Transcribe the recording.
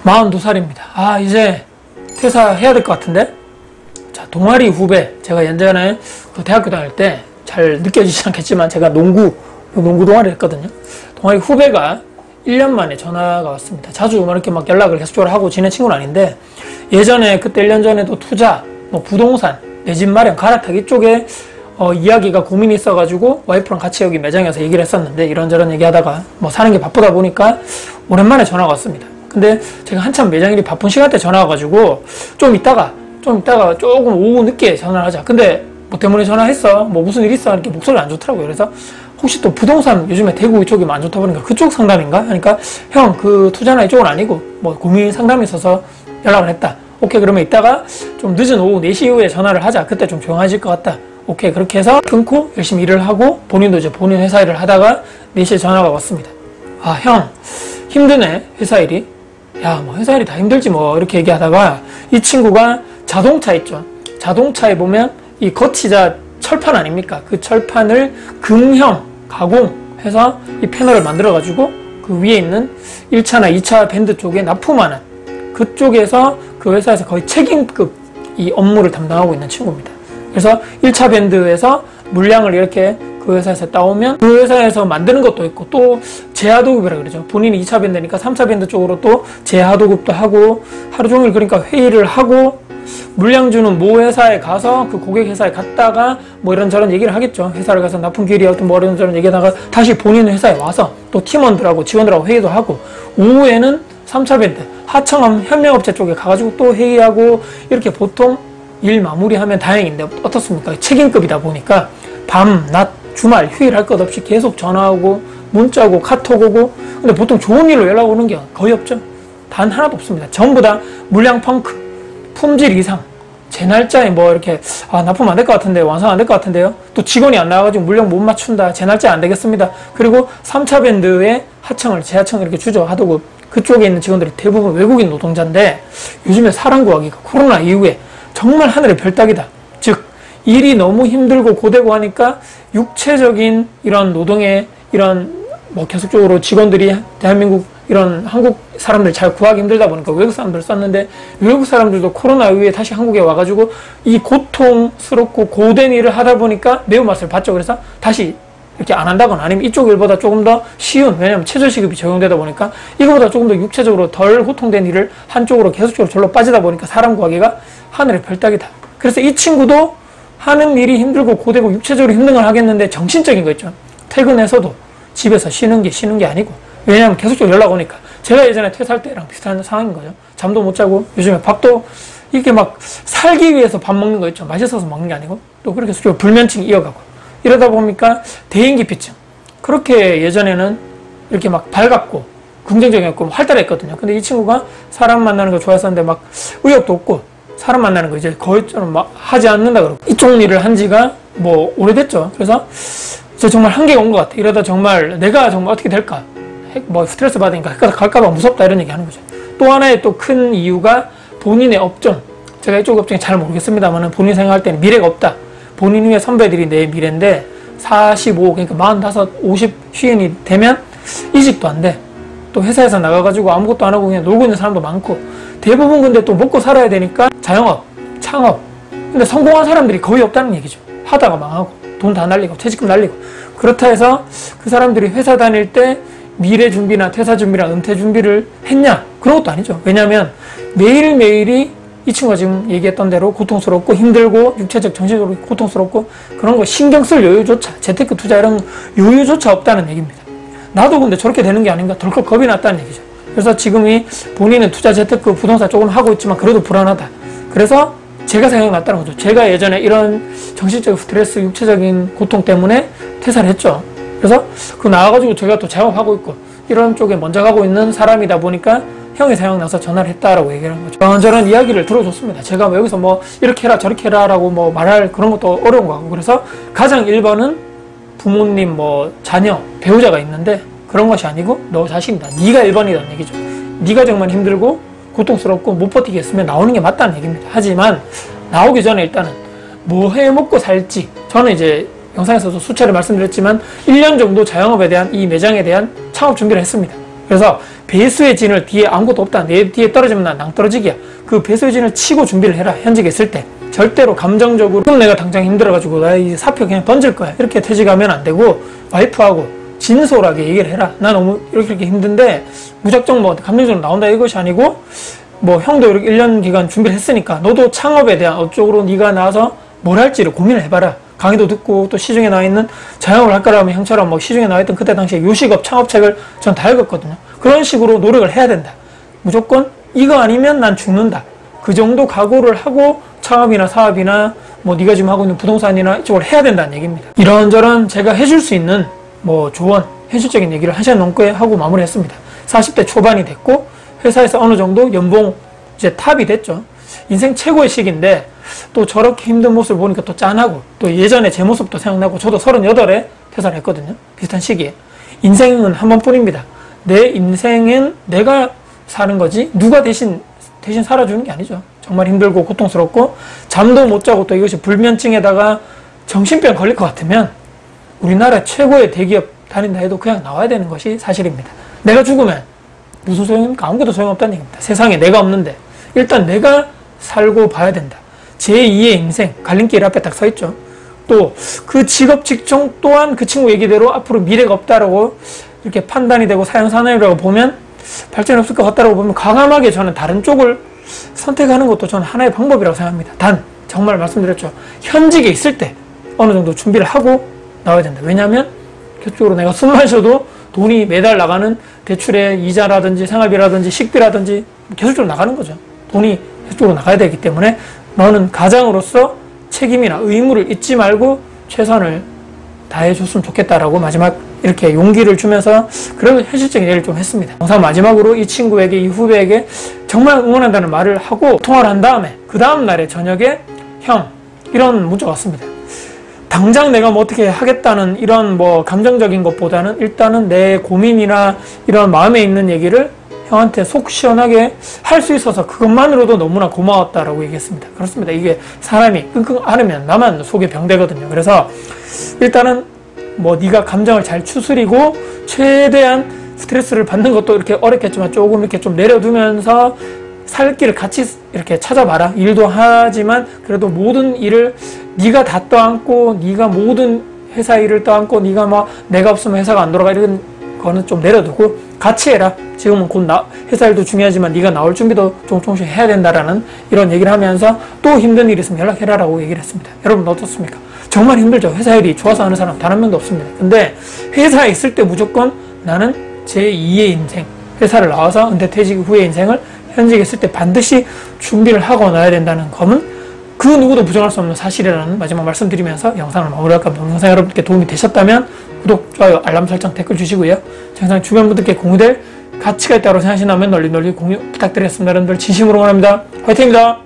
42살입니다. 아, 이제 퇴사해야 될 것 같은데? 자, 동아리 후배. 제가 예전에 그 대학교 다닐 때 잘 느껴지지 않겠지만 제가 농구 동아리 했거든요. 동아리 후배가 1년 만에 전화가 왔습니다. 자주 이렇게 막 연락을 계속적으로 하고 지낸 친구는 아닌데, 예전에 그때 1년 전에도 투자, 뭐 부동산, 내 집 마련, 갈아타기 이쪽에 이야기가 고민이 있어가지고 와이프랑 같이 여기 매장에서 얘기를 했었는데, 이런저런 얘기하다가 뭐 사는 게 바쁘다 보니까 오랜만에 전화가 왔습니다. 근데 제가 한참 매장일이 바쁜 시간대 전화 와가지고 좀 이따가 조금 오후 늦게 전화를 하자. 근데 뭐 때문에 전화했어? 뭐 무슨 일 있어? 이렇게 목소리가 안 좋더라고요. 그래서 혹시 또 부동산 요즘에 대구 이쪽이 안 좋다 보니까 그쪽 상담인가? 하니까 형, 그 투자나 이쪽은 아니고 뭐 고민 상담이 있어서 연락을 했다. 오케이, 그러면 이따가 좀 늦은 오후 4시 이후에 전화를 하자. 그때 좀 조용해질 것 같다. 오케이, 그렇게 해서 끊고 열심히 일을 하고, 본인도 이제 본인 회사 일을 하다가 4시에 전화가 왔습니다. 아, 형, 힘드네, 회사 일이. 야, 뭐 회사 일이 다 힘들지 뭐, 이렇게 얘기하다가 이 친구가 자동차 있죠. 자동차에 보면 이 거치자 철판 아닙니까? 그 철판을 금형 가공해서 이 패널을 만들어가지고 그 위에 있는 1차나 2차 밴드 쪽에 납품하는, 그쪽에서 그 회사에서 거의 책임급 이 업무를 담당하고 있는 친구입니다. 그래서 1차 밴드에서 물량을 이렇게 그 회사에서 따오면 그 회사에서 만드는 것도 있고, 또 재하도급이라 그러죠. 본인이 2차 밴드니까 3차 밴드 쪽으로 또 재하도급도 하고, 하루 종일 그러니까 회의를 하고, 물량 주는 모 회사에 가서 그 고객 회사에 갔다가 뭐 이런저런 얘기를 하겠죠. 회사를 가서 납품 기일이 어떤 뭐 이런저런 얘기하다가 다시 본인 회사에 와서 또 팀원들하고 직원들하고 회의도 하고, 오후에는 3차 밴드 하청업 협력업체 쪽에 가가지고 또 회의하고, 이렇게 보통 일 마무리하면 다행인데 어떻습니까? 책임급이다 보니까 밤, 낮, 주말, 휴일 할 것 없이 계속 전화하고 문자 오고 카톡 오고. 근데 보통 좋은 일로 연락 오는 게 거의 없죠. 단 하나도 없습니다. 전부 다 물량 펑크, 품질 이상, 제 날짜에 뭐 이렇게 납품 안 될 것 같은데요, 완성 안 될 것 같은데요, 또 직원이 안 나와가지고 물량 못 맞춘다, 제 날짜에 안 되겠습니다. 그리고 3차 밴드에 하청을, 재하청을 이렇게 주죠. 하도급. 그쪽에 있는 직원들이 대부분 외국인 노동자인데, 요즘에 사람 구하기가 코로나 이후에 정말 하늘의 별따기다. 즉, 일이 너무 힘들고 고되고 하니까 육체적인 이런 노동의 이런 뭐 계속적으로 직원들이 대한민국 이런 한국 사람들 잘 구하기 힘들다 보니까 외국 사람들 썼는데, 외국 사람들도 코로나 이후에 다시 한국에 와가지고 이 고통스럽고 고된 일을 하다 보니까 매운맛을 봤죠. 그래서 다시 이렇게 안 한다거나, 아니면 이쪽 일보다 조금 더 쉬운, 왜냐면 최저시급이 적용되다 보니까 이거보다 조금 더 육체적으로 덜 고통된 일을 한쪽으로 계속적으로 절로 빠지다 보니까 사람 구하기가 하늘의 별따기다. 그래서 이 친구도 하는 일이 힘들고 고되고 육체적으로 힘든 걸 하겠는데, 정신적인 거 있죠. 퇴근해서도 집에서 쉬는 게 아니고, 왜냐하면 계속적으로 연락 오니까. 제가 예전에 퇴사할 때랑 비슷한 상황인 거죠. 잠도 못 자고, 요즘에 밥도 이렇게 막 살기 위해서 밥 먹는 거 있죠. 맛있어서 먹는 게 아니고, 또 그렇게 계속적으로 불면증 이어가고, 이러다 보니까 대인기피증. 그렇게 예전에는 이렇게 막 밝았고 긍정적이었고 활달했거든요. 근데 이 친구가 사람 만나는 거 좋아했었는데 막 의욕도 없고, 사람 만나는 거 이제 거의 좀 막 하지 않는다 그러고, 이쪽 일을 한 지가 뭐 오래됐죠. 그래서 이제 정말 한계가 온 것 같아. 이러다 정말 내가 정말 어떻게 될까, 뭐 스트레스 받으니까 갈까봐 무섭다, 이런 얘기 하는 거죠. 또 하나의 또 큰 이유가 본인의 업종. 제가 이쪽 업종이 잘 모르겠습니다만, 본인 생각할 때는 미래가 없다. 본인 위에 선배들이 내 미래인데 45, 그러니까 45, 50 쉬인이 되면 이직도 안 돼. 또 회사에서 나가가지고 아무것도 안 하고 그냥 놀고 있는 사람도 많고, 대부분 근데 또 먹고 살아야 되니까 자영업, 창업. 근데 성공한 사람들이 거의 없다는 얘기죠. 하다가 망하고 돈 다 날리고 퇴직금 날리고. 그렇다 해서 그 사람들이 회사 다닐 때 미래 준비나 퇴사 준비나 은퇴 준비를 했냐? 그런 것도 아니죠. 왜냐하면 매일매일이 이 친구가 지금 얘기했던 대로 고통스럽고 힘들고, 육체적, 정신적으로 고통스럽고, 그런 거 신경 쓸 여유조차, 재테크 투자 이런 여유조차 없다는 얘기입니다. 나도 근데 저렇게 되는 게 아닌가, 덜컥 겁이 났다는 얘기죠. 그래서 지금이 본인은 투자, 재테크, 부동산 조금 하고 있지만 그래도 불안하다. 그래서 제가 생각났다는 거죠. 제가 예전에 이런 정신적 스트레스, 육체적인 고통 때문에 퇴사를 했죠. 그래서 그 나와가지고 제가 또 작업하고 있고 이런 쪽에 먼저 가고 있는 사람이다 보니까 형이 생각나서 전화를 했다라고 얘기를 한 거죠. 이런저런 이야기를 들어줬습니다. 제가 뭐 여기서 뭐 이렇게 해라 저렇게 해라 라고 뭐 말할 그런 것도 어려운 거 같고, 그래서 가장 1번은 부모님, 뭐 자녀, 배우자가 있는데 그런 것이 아니고 너 자신이다. 네가 1번이라는 얘기죠. 네가 정말 힘들고 고통스럽고 못 버티겠으면 나오는 게 맞다는 얘기입니다. 하지만 나오기 전에 일단은 뭐 해 먹고 살지, 저는 이제 영상에서도 수차례 말씀드렸지만 1년 정도 자영업에 대한, 이 매장에 대한 창업 준비를 했습니다. 그래서 배수의 진을 뒤에 아무것도 없다. 내 뒤에 떨어지면 난 낭떠러지기야. 그 배수의 진을 치고 준비를 해라. 현직에 있을 때. 절대로 감정적으로 그럼 내가 당장 힘들어가지고 나 이 사표 그냥 던질 거야. 이렇게 퇴직하면 안 되고 와이프하고 진솔하게 얘기를 해라. 나 너무 이렇게 힘든데 무작정 뭐 감정적으로 나온다 이것이 아니고 뭐 형도 이렇게 1년 기간 준비를 했으니까 너도 창업에 대한 업적으로 네가 나와서 뭘 할지를 고민을 해봐라. 강의도 듣고 또 시중에 나와 있는 자영업을 할 거라면 형처럼 뭐 시중에 나와 있던 그때 당시에 요식업 창업책을 전 다 읽었거든요. 그런 식으로 노력을 해야 된다. 무조건 이거 아니면 난 죽는다. 그 정도 각오를 하고 창업이나 사업이나 뭐 네가 지금 하고 있는 부동산이나 이쪽을 해야 된다는 얘기입니다. 이런저런 제가 해줄 수 있는 뭐 조언, 현실적인 얘기를 1시간 넘게 하고 마무리했습니다. 40대 초반이 됐고 회사에서 어느 정도 연봉 이제 탑이 됐죠. 인생 최고의 시기인데 또 저렇게 힘든 모습을 보니까 또 짠하고 또 예전에 제 모습도 생각나고 저도 38에 퇴사를 했거든요. 비슷한 시기에. 인생은 한 번뿐입니다. 내 인생은 내가 사는 거지 누가 대신 살아주는 게 아니죠. 정말 힘들고 고통스럽고 잠도 못 자고 또 이것이 불면증에다가 정신병 걸릴 것 같으면 우리나라 최고의 대기업 다닌다 해도 그냥 나와야 되는 것이 사실입니다. 내가 죽으면 무슨 소용입니까? 아무것도 소용없다는 얘기입니다. 세상에 내가 없는데 일단 내가 살고 봐야 된다. 제2의 인생 갈림길 앞에 딱 서 있죠. 또 그 직업 직종 또한 그 친구 얘기대로 앞으로 미래가 없다라고 이렇게 판단이 되고 사형산업이라고 보면 발전이 없을 것 같다라고 보면 과감하게 저는 다른 쪽을 선택하는 것도 저는 하나의 방법이라고 생각합니다. 단 정말 말씀드렸죠. 현직에 있을 때 어느 정도 준비를 하고 나와야 된다. 왜냐하면 그쪽으로 내가 숨만 쉬어도 돈이 매달 나가는 대출의 이자라든지 생활비라든지 식비라든지 계속적으로 나가는 거죠. 돈이 계속적으로 나가야 되기 때문에 너는 가장으로서 책임이나 의무를 잊지 말고 최선을 다해줬으면 좋겠다라고 마지막 이렇게 용기를 주면서 그런 현실적인 얘기를 좀 했습니다. 영상 마지막으로 이 친구에게 이 후배에게 정말 응원한다는 말을 하고 통화를 한 다음에 그 다음 날에 저녁에 형 이런 문자가 왔습니다. 당장 내가 뭐 어떻게 하겠다는 이런 뭐 감정적인 것보다는 일단은 내 고민이나 이런 마음에 있는 얘기를 형한테 속 시원하게 할 수 있어서 그것만으로도 너무나 고마웠다라고 얘기했습니다. 그렇습니다. 이게 사람이 끙끙 앓으면 나만 속에 병되거든요. 그래서 일단은 뭐 네가 감정을 잘 추스리고 최대한 스트레스를 받는 것도 이렇게 어렵겠지만 조금 이렇게 좀 내려두면서 살 길을 같이 이렇게 찾아봐라. 일도 하지만 그래도 모든 일을 네가 다 떠안고 네가 모든 회사 일을 떠안고 네가 막 내가 없으면 회사가 안 돌아가 이런 거는 좀 내려두고 같이 해라. 지금은 곧 회사 일도 중요하지만 네가 나올 준비도 조금씩 해야 된다라는 이런 얘기를 하면서 또 힘든 일 있으면 연락해라라고 얘기를 했습니다. 여러분 어떻습니까? 정말 힘들죠. 회사 일이 좋아서 하는 사람 단 한 명도 없습니다. 근데 회사에 있을 때 무조건 나는 제2의 인생, 회사를 나와서 은퇴 퇴직 후의 인생을 현직에 있을 때 반드시 준비를 하고 나야 된다는 점은 그 누구도 부정할 수 없는 사실이라는 마지막 말씀드리면서 영상을 마무리할까 합니다. 영상 여러분께 도움이 되셨다면 구독, 좋아요, 알람 설정, 댓글 주시고요. 영상 주변 분들께 공유될 가치가 있다고 생각하신다면 널리 공유 부탁드리겠습니다. 여러분들 진심으로 응원합니다. 화이팅입니다.